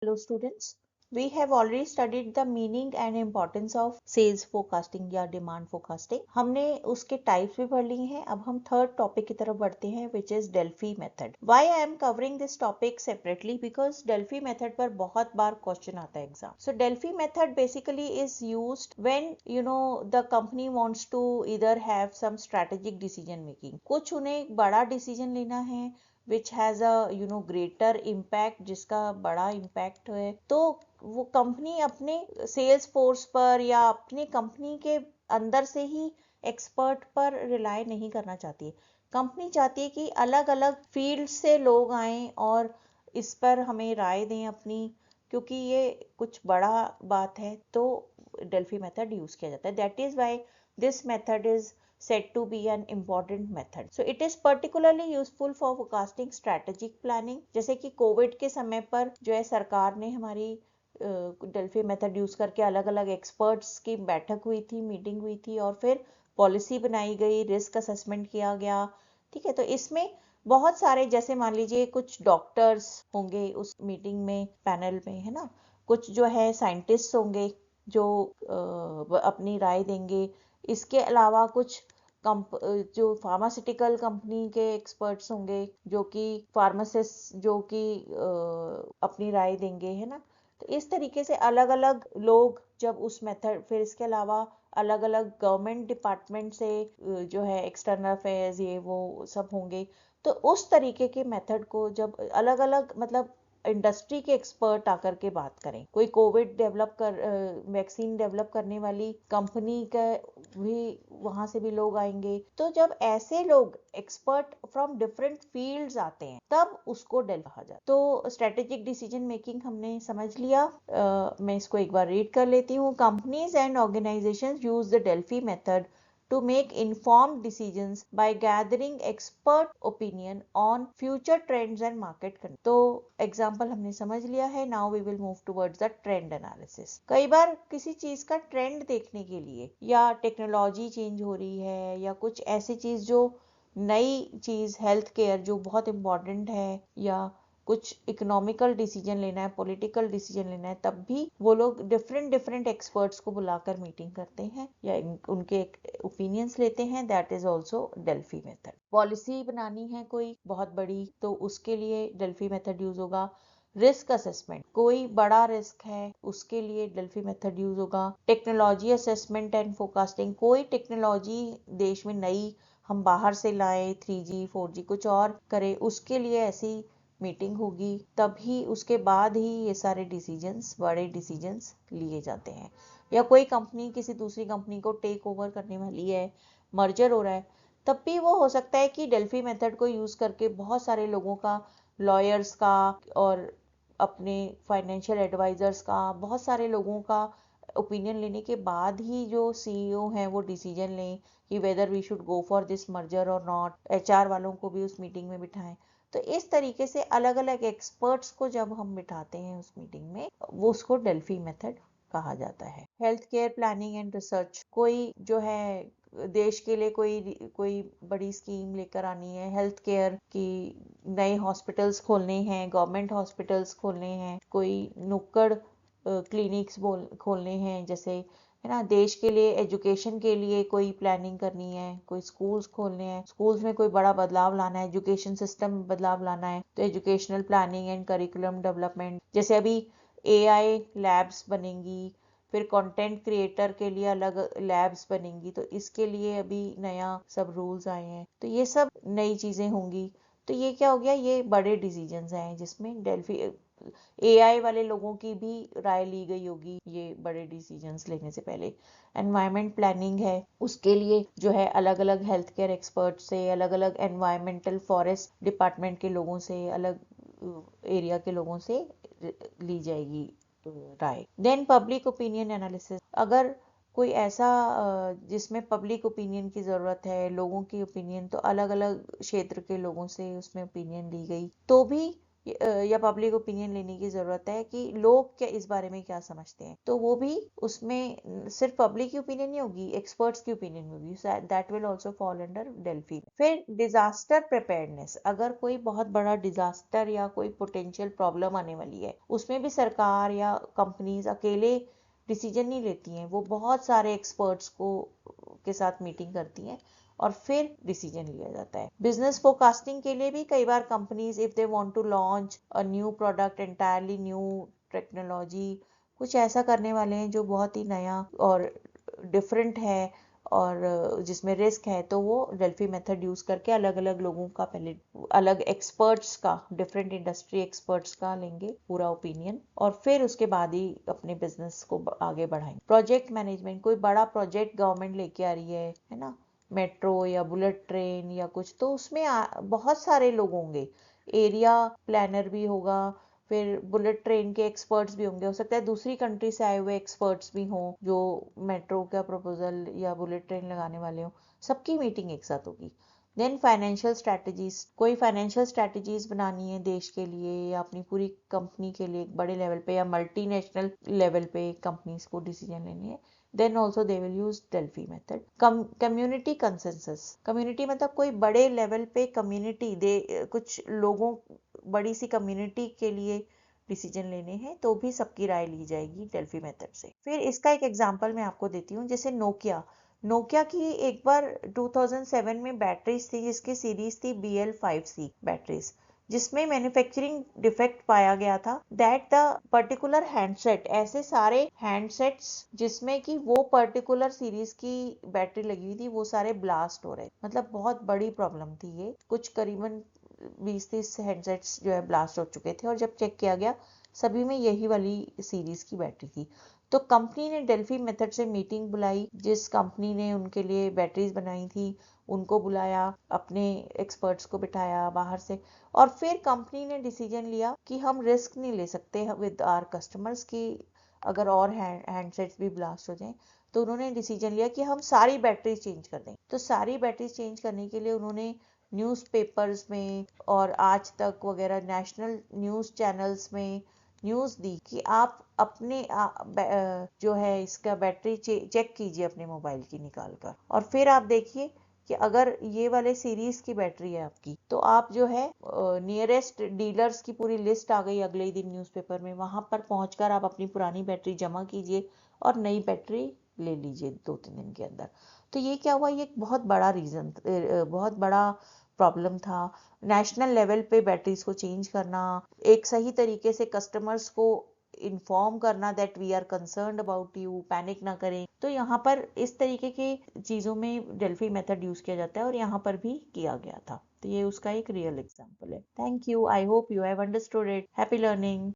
Hello students, we have already studied the meaning and importance of sales forecasting या demand forecasting. हमने उसके types भी पढ़ लिए हैं. अब हम third topic की तरफ बढ़ते हैं which is Delphi method. Why I am covering this topic separately? Because Delphi method पर बहुत बार question आता है exam. So Delphi method basically is used when the company wants to either have some strategic decision making. कुछ उन्हें बड़ा decision लेना है which has a greater impact, जिसका बड़ा impact है, तो वो कंपनी अपने सेल्स फोर्स पर या अपनी कंपनी के अंदर से ही एक्सपर्ट पर रिलाय नहीं करना चाहती है. कंपनी चाहती है कि अलग अलग फील्ड से लोग आएं और इस पर हमें राय दें अपनी, क्योंकि ये कुछ बड़ा बात है तो डेल्फी मेथड यूज किया जाता है. That is why this method is said to be an important method. So it is particularly useful for forecasting strategic planning. जैसे कि कोविड के समय पर जो है सरकार ने हमारी डेल्फी मेथड यूज करके अलग अलग एक्सपर्ट्स की बैठक हुई थी, मीटिंग हुई थी और फिर पॉलिसी बनाई गई, रिस्क असेसमेंट किया गया. ठीक है, तो इसमें बहुत सारे, जैसे मान लीजिए कुछ डॉक्टर्स होंगे उस मीटिंग में, पैनल में, है ना, कुछ जो है साइंटिस्ट होंगे जो अपनी राय देंगे. इसके अलावा कुछ जो फार्मास्यूटिकल कंपनी के एक्सपर्ट्स होंगे, जो कि फार्मासिस्ट, जो कि अपनी राय देंगे, है ना. तो इस तरीके से अलग अलग लोग जब उस मेथड, फिर इसके अलावा अलग अलग गवर्नमेंट डिपार्टमेंट से जो है एक्सटर्नल अफेयर्स ये वो सब होंगे. तो उस तरीके के मेथड को जब अलग अलग, मतलब इंडस्ट्री के एक्सपर्ट आकर के बात करें, कोई कोविड वैक्सीन डेवलप करने वाली कंपनी का भी, वहां से भी लोग आएंगे. तो जब ऐसे लोग एक्सपर्ट फ्रॉम डिफरेंट फील्ड्स आते हैं तब उसको डेल कहा जाता है. तो स्ट्रेटेजिक डिसीजन मेकिंग हमने समझ लिया. मैं इसको एक बार रीड कर लेती हूँ. Companies and organisations use the Delphi method to make informed decisions by gathering expert opinion on future trends and market conditions. तो एग्जाम्पल हमने समझ लिया है. Now we will move towards the trend analysis. कई बार किसी चीज का ट्रेंड देखने के लिए, या टेक्नोलॉजी चेंज हो रही है, या कुछ ऐसी चीज जो नई चीज, हेल्थ केयर जो बहुत इंपॉर्टेंट है, या कुछ इकोनॉमिकल डिसीजन लेना है, पॉलिटिकल डिसीजन लेना है, तब भी वो लोग डिफरेंट डिफरेंट एक्सपर्ट्स को बुलाकर मीटिंग करते हैं या उनके ओपिनियंस लेते हैं. That is also Delphi method. Policy बनानी है कोई बहुत बड़ी, तो उसके लिए डेल्फी मेथड यूज होगा. रिस्क असेसमेंट, कोई बड़ा रिस्क है, उसके लिए डेल्फी मेथड यूज होगा. टेक्नोलॉजी असेसमेंट एंड फोरकास्टिंग, कोई टेक्नोलॉजी देश में नई हम बाहर से लाएं, 3G 4G कुछ और करें, उसके लिए ऐसी मीटिंग होगी. तभी उसके बाद ही ये सारे डिसीजंस, बड़े डिसीजंस लिए जाते हैं. या कोई कंपनी किसी दूसरी कंपनी को टेक ओवर करने वाली है, मर्जर हो रहा है, तब भी वो हो सकता है कि डेल्फी मेथड को यूज करके बहुत सारे लोगों का, लॉयर्स का और अपने फाइनेंशियल एडवाइजर्स का, बहुत सारे लोगों का ओपिनियन लेने के बाद ही जो सीईओ हैं वो डिसीजन लें कि whether we should go for this merger और नॉट. एचआर वालों को भी उस मीटिंग में बिठाएं. तो इस तरीके से अलग अलग एक्सपर्ट्स को जब हम बिठाते हैं उस मीटिंग में, वो उसको डेल्फी मेथड कहा जाता है. Health care planning and research, कोई जो है देश के लिए कोई बड़ी स्कीम लेकर आनी है, हेल्थ केयर की, नए हॉस्पिटल्स खोलने हैं, गवर्नमेंट हॉस्पिटल्स खोलने हैं, कोई नुक्कड़ क्लिनिक्स खोलने हैं, जैसे, है ना, देश के लिए एजुकेशन के लिए कोई प्लानिंग करनी है, कोई स्कूल्स खोलने हैं, स्कूल्स में कोई बड़ा बदलाव लाना है, एजुकेशन सिस्टम में बदलाव लाना है, तो educational planning and curriculum development. जैसे अभी AI लैब्स बनेंगी, फिर कंटेंट क्रिएटर के लिए अलग लैब्स बनेंगी, तो इसके लिए अभी नया सब रूल्स आए हैं. तो ये सब नई चीजें होंगी. तो ये क्या हो गया, ये बड़े डिसीजंस हैं जिसमें डेल्फी AI वाले लोगों की भी राय ली गई होगी ये बड़े डिसीजंस लेने से पहले. एनवायरमेंट प्लानिंग है, उसके लिए जो है अलग अलग हेल्थ केयर एक्सपर्ट से, अलग अलग एनवायरमेंटल फॉरेस्ट डिपार्टमेंट के लोगों से, अलग एरिया के लोगों से ली जाएगी राय. देन पब्लिक ओपिनियन एनालिसिस, अगर कोई ऐसा जिसमें पब्लिक ओपिनियन की ज़रूरत है, लोगों की ओपिनियन, तो अलग अलग क्षेत्र के लोगों से उसमें ओपिनियन ली गई, तो भी या पब्लिक ओपिनियन लेने की जरूरत है कि लोग क्या इस बारे में क्या समझते हैं, तो वो भी उसमें सिर्फ पब्लिक की ओपिनियन नहीं होगी, एक्सपर्ट्स की ओपिनियन होगी, that will also fall under Delphi. फिर डिजास्टर प्रिपेयर्डनेस, अगर कोई बहुत बड़ा डिजास्टर या कोई पोटेंशियल प्रॉब्लम आने वाली है, उसमें भी सरकार या कंपनीज अकेले डिसीजन नहीं लेती हैं, वो बहुत सारे एक्सपर्ट्स को के साथ मीटिंग करती हैं और फिर डिसीजन लिया जाता है। बिजनेस फोरकास्टिंग के लिए भी कई बार companies if they want to launch a new product, entirely new technology, कुछ ऐसा करने वाले हैं जो बहुत ही नया और डिफरेंट है और जिसमें रिस्क है, तो वो डेल्फी मेथड यूज करके अलग अलग लोगों का, पहले अलग एक्सपर्ट्स का, डिफरेंट इंडस्ट्री एक्सपर्ट्स का लेंगे पूरा ओपिनियन और फिर उसके बाद ही अपने बिजनेस को आगे बढ़ाएंगे। प्रोजेक्ट मैनेजमेंट, कोई बड़ा प्रोजेक्ट गवर्नमेंट लेके आ रही है ना, मेट्रो या बुलेट ट्रेन या कुछ, तो उसमें बहुत सारे लोग होंगे, एरिया प्लानर भी होगा, फिर बुलेट ट्रेन के एक्सपर्ट्स भी होंगे, हो सकता है दूसरी कंट्री से आए हुए एक्सपर्ट्स भी हों जो मेट्रो का प्रपोजल या बुलेट ट्रेन लगाने वाले हों, सबकी मीटिंग एक साथ होगी। देन फाइनेंशियल स्ट्रैटेजीज, कोई फाइनेंशियल स्ट्रैटेजीज बनानी है देश के लिए या अपनी पूरी कंपनी के लिए, बड़े लेवल पे या मल्टीनेशनल लेवल पे कंपनीज को डिसीजन लेनी है, then also they will use Delphi method. Community consensus, community मतलब कोई बड़े लेवल पे कम्युनिटी दे, कुछ लोगों, बड़ी सी कम्युनिटी के लिए डिसीजन लेने हैं, तो भी सबकी राय ली जाएगी डेल्फी मेथड से। फिर इसका एक एग्जांपल मैं आपको देती हूँ, जैसे नोकिया, नोकिया की एक बार 2007 में बैटरीज थी जिसकी सीरीज थी BL5C बैटरीज, जिसमें मैन्युफैक्चरिंग डिफेक्ट पाया गया था, दैट द पर्टिकुलर हैंडसेट, ऐसे सारे हैंडसेट्स जिसमें कि वो पर्टिकुलर सीरीज की बैटरी लगी हुई थी, वो सारे ब्लास्ट हो रहे, मतलब बहुत बड़ी प्रॉब्लम थी ये, कुछ करीबन 20-30 हैंडसेट्स जो है ब्लास्ट हो चुके थे और जब चेक किया गया सभी में यही वाली सीरीज की बैटरी थी। तो कंपनी ने डेल्फी मेथड से मीटिंग बुलाई, जिस कंपनी ने उनके लिए बैटरीज बनाई थी उनको बुलाया, अपने एक्सपर्ट्स को बिठाया बाहर से, और फिर कंपनी ने डिसीजन लिया कि हम रिस्क नहीं ले सकते विद आवर कस्टमर्स की, अगर और हैंडसेट्स भी ब्लास्ट हो जाएं, तो उन्होंने डिसीजन लिया कि हम सारी बैटरीज चेंज कर दें। तो सारी बैटरीज चेंज करने के लिए उन्होंने न्यूज़पेपर्स में और आज तक वगैरह नेशनल न्यूज़ चैनल्स में न्यूज़ दी कि आप अपने जो है इसका बैटरी चेक कीजिए अपने मोबाइल की निकाल कर, और फिर आप देखिए कि अगर ये वाले सीरीज की बैटरी है आपकी, तो आप जो है नियरेस्ट डीलर्स की पूरी लिस्ट आ गई अगले ही दिन न्यूज़पेपर में, वहां पर पहुंचकर आप अपनी पुरानी बैटरी जमा कीजिए और नई बैटरी ले लीजिए 2-3 दिन के अंदर। तो ये क्या हुआ, ये एक बहुत बड़ा रीजन, बहुत बड़ा प्रॉब्लम था। नेशनल लेवल पे बैटरीज को चेंज करना, एक सही तरीके से कस्टमर्स को इन्फॉर्म करना that we are concerned about you, panic ना करें, तो यहाँ पर इस तरीके की चीजों में डेल्फी मेथड यूज किया जाता है और यहाँ पर भी किया गया था। तो ये उसका एक रियल एग्जांपल है। Thank you, I hope you have understood it. Happy learning.